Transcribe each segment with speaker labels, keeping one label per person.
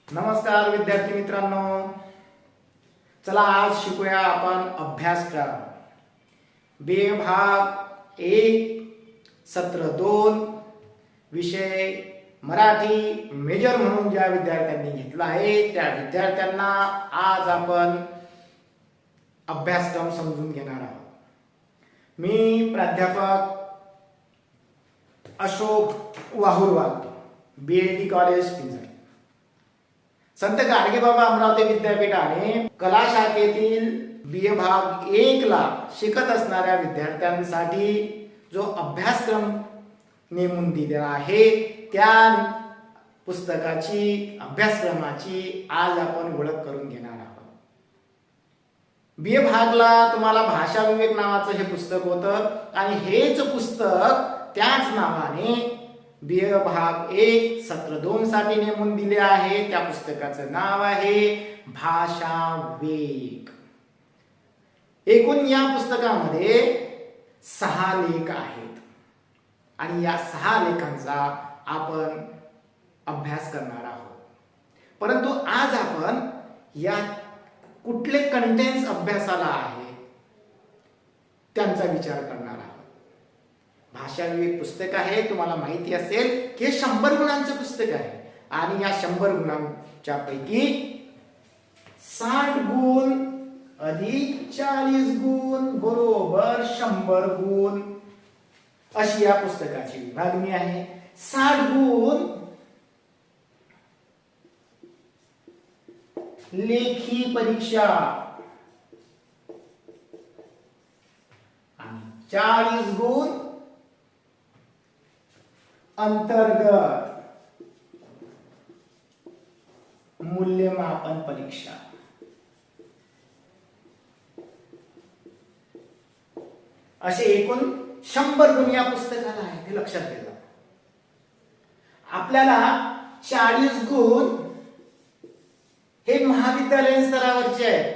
Speaker 1: नमस्कार विद्यार्थी मित्रांनो, चला आज शिकूया आपण अभ्यासक्रम बी भाग 1 सत्र 2 विषय मराठी मेजर म्हणून ज्या विद्यार्थ्यांनी घेतला आहे त्या विद्यार्थ्यांना आज आपण अभ्यासक्रम समजून घेणार आहोत. मी प्राध्यापक अशोक वाहुरवाल, BLT कॉलेज पिंजर. संत गाडगेबाबा अमरावती विद्यापीठाने कला शाखेतील BA भाग 1 ला शिकत असणाऱ्या विद्यार्थ्यांसाठी जो अभ्यासक्रम नेमून दिलेला आहे त्या पुस्तकाची अभ्यासक्रमाची आज आपण ओळख करून घेणार आहोत. BA भागला तुम्हाला भाषा विवेक नावाचं हे पुस्तक होतं आणि हेच पुस्तक त्याच नावाने BA भाग 1 सत्र 2 साठी नेमून दिले आहे. त्या पुस्तकाचं नाव आहे भाषा वेग. एकूण या पुस्तकामध्ये 6 लेख आहेत आणि या 6 लेखांचा आपण अभ्यास करणार आहोत. परंतु आज आपण या कुठले कंटेंट्स अभ्यासाला आहे त्यांचा विचार करणार आहोत. भाषा विवेक पुस्तक आहे, तुम्हाला माहिती असेल की हे 100 गुणांचं पुस्तक आहे आणि या 100 गुणांच्या पैकी 60 गुण अधिक 40 गुण बरोबर 100 गुण अशी या पुस्तकाची विभागणी आहे. 60 गुण लेखी परीक्षा आणि 40 गुण अंतर्गत मूल्यमापन परीक्षा. असे एकूण 100 गुण या पुस्तकाला आहे, ते लक्षात घ्या. आपल्याला 40 गुण हे महाविद्यालयीन स्तरावरचे आहेत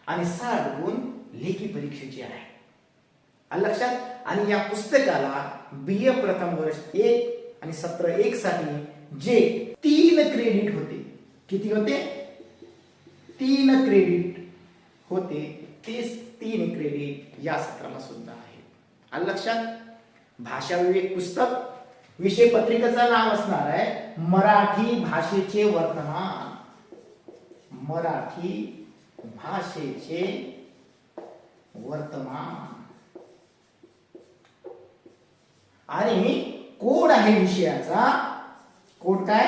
Speaker 1: आणि 60 गुण लेखी परीक्षेचे आहे. लक्षात. आणि या पुस्तकाला BA प्रथम वर्ष 1 आणि सत्र 1 साठी जे 3 क्रेडिट होते, किती होते? 3 क्रेडिट होते, ते 3 क्रेडिट या सत्राला सुद्धा आहे. लक्षात. भाषा विवेक पुस्तक विषय पत्रिकेचं नाव असणार आहे मराठी भाषेचे वर्तमान. मराठी भाषेचे वर्तमान आणि कोड आहे विषयाचा. कोड काय?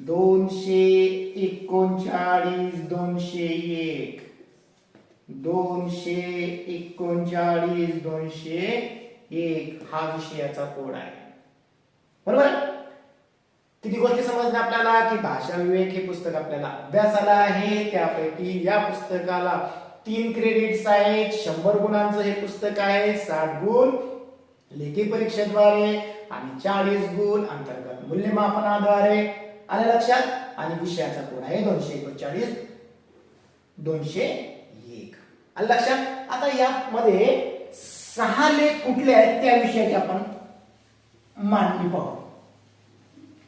Speaker 1: 239 201 239 201 हा विषयाचा कोड आहे. बरोबर. किती गोष्टी समजल्या आपल्याला की भाषा विवेक हे पुस्तक आपल्याला अभ्यासाला आहे. त्यापैकी या पुस्तकाला 3 क्रेडिट्स आहेत. 100 गुणांचं हे पुस्तक आहे. 60 गुण लेखी परीक्षेद्वारे आणि 40 गुण अंतर्गत मूल्यमापनाद्वारे. आले लक्षात. आणि विषयाचा कोड आहे 239 201. आले लक्षात. आता यामध्ये 6 लेख कुठले आहेत त्या विषयाची आपण मांडणी पाहू.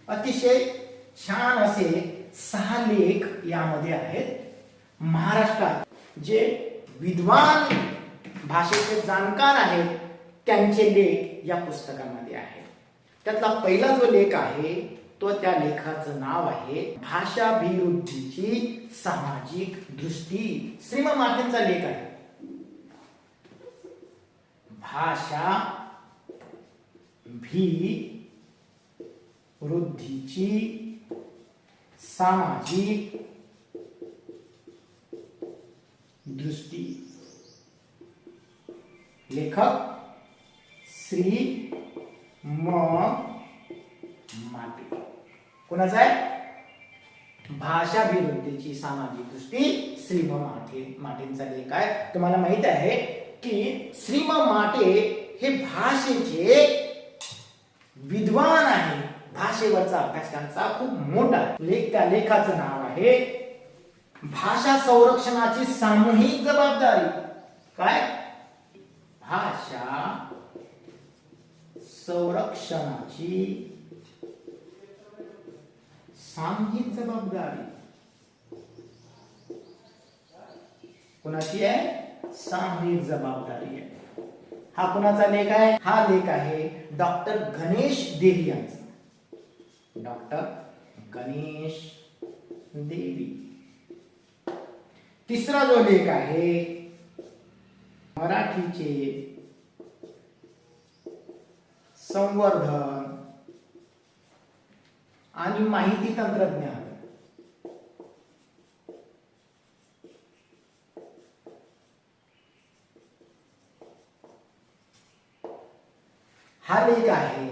Speaker 1: अतिशय छान असे 6 लेख यामध्ये आहेत. महाराष्ट्रात जे विद्वान भाषेचे जाणकार आहेत त्यांचे लेख या पुस्तकामध्ये आहेत. त्यातला पहिला जो लेख आहे तो त्या लेखाचं नाव आहे भाषाभिवृद्धीची सामाजिक दृष्टी. श्रीमंत मातेंचा लेख आहे. भाषा वृद्धीची सामाजिक दृष्टी. लेखक श्री म माटे. कोणाचा आहे? भाषाभिवृद्धीची सामाजिक दृष्टी श्री म माटेंचा लेख आहे. तुम्हाला माहित आहे की श्री म माटे हे भाषेचे विद्वान आहे. भाषेवरचा अभ्यास त्यांचा खूप मोठा लेख. त्या लेखाचं नाव आहे भाषा संरक्षणाची सामूहिक जबाबदारी. काय? भाषा संरक्षणाची सामूहिक जबाबदारी कुणाची आहे? सामूहिक जबाबदारी आहे. हा कुणाचा लेख आहे? हा लेख आहे डॉक्टर गणेश देवी यांचा. डॉक्टर गणेश देवी. तिसरा जो लेख आहे मराठीचे संवर्धन आणि माहिती तंत्रज्ञान. हा लेख आहे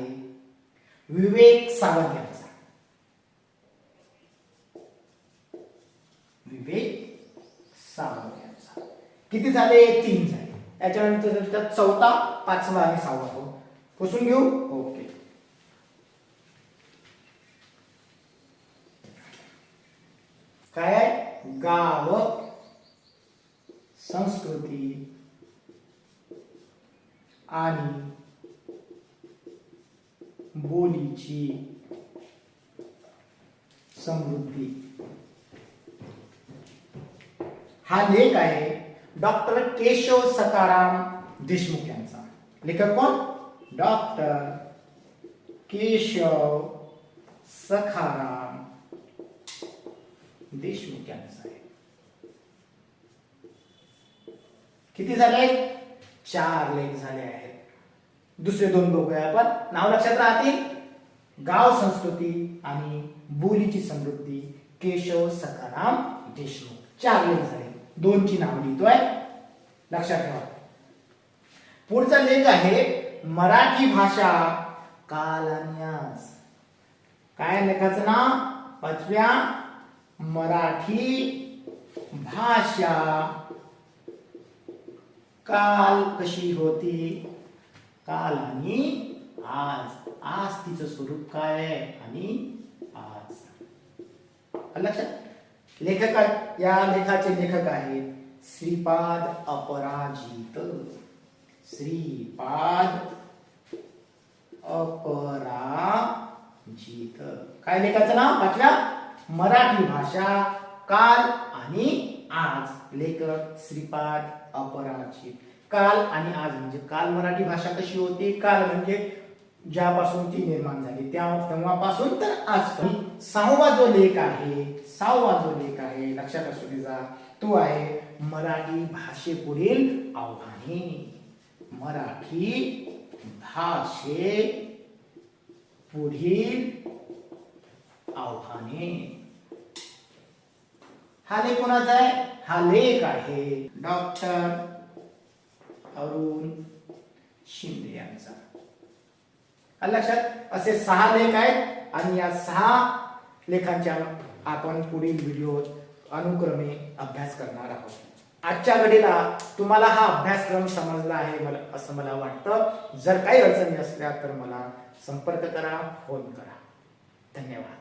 Speaker 1: विवेक सावंत यांचा. विवेक सावंत यांचा. किती झाले? 3 झाले. याच्यानंतर चौथा, 5वा आणि 6वा हो पुसून घेऊ. ओके. काय आहे? गाव संस्कृती आणि बोलीची समृद्धी. हा लेख आहे डॉक्टर केशव सखाराम देशमुख यांचा. लेखक कोण? डॉक्टर केशव सखाराम देशमुख यांचा आहे. किती झाले? 4 लेख झाले आहेत. दुसरे 2 बघूया आपण. नाव लक्षात राहतील. गाव संस्कृती आणि बोलीची समृद्धी, केशव सखाराम देशमुख. 4 लेख झाले. 2 ची नाव लिहितोय, लक्षात ठेवा. पुढचा लेख आहे मराठी भाषा काल आणि आज. काय लेखाचं नाव? 5व्या मराठी भाषा काल कशी होती, काल आणि आज. आज तिचं स्वरूप काय आहे आणि आज. लक्षात. लेखक, या लेखाचे लेखक आहेत श्रीपाद अपराजित. श्रीपाद अपराजित. काय लेखाचं नाव? 5व्या मराठी भाषा काल आणि आज. लेखक श्रीपाद अपराजित. काल आणि आज म्हणजे काल मराठी भाषा कशी होती, काल म्हणजे ज्यापासून ती निर्माण झाली तेव्हापासून तर आज. 6वा जो लेख आहे, 6वा जो लेख आहे लक्षात असू द्या, तो आहे मराठी भाषेपुढील आव्हाने. मराठी भाषे पुढील आव्हाने. हा लेख कोणाचा आहे? हा लेख आहे डॉक्टर अरुण शिंदे यांचा. लक्षात. असे 6 लेख आहेत आणि या 6 लेखांच्या आपण पुढील व्हिडिओ अनुक्रमे अभ्यास करणार आहोत. आजच्या घडीला तुम्हाला हा अभ्यासक्रम समजला आहे असं मला वाटतं. जर काही अडचणी असल्या तर मला संपर्क करा, फोन करा. धन्यवाद.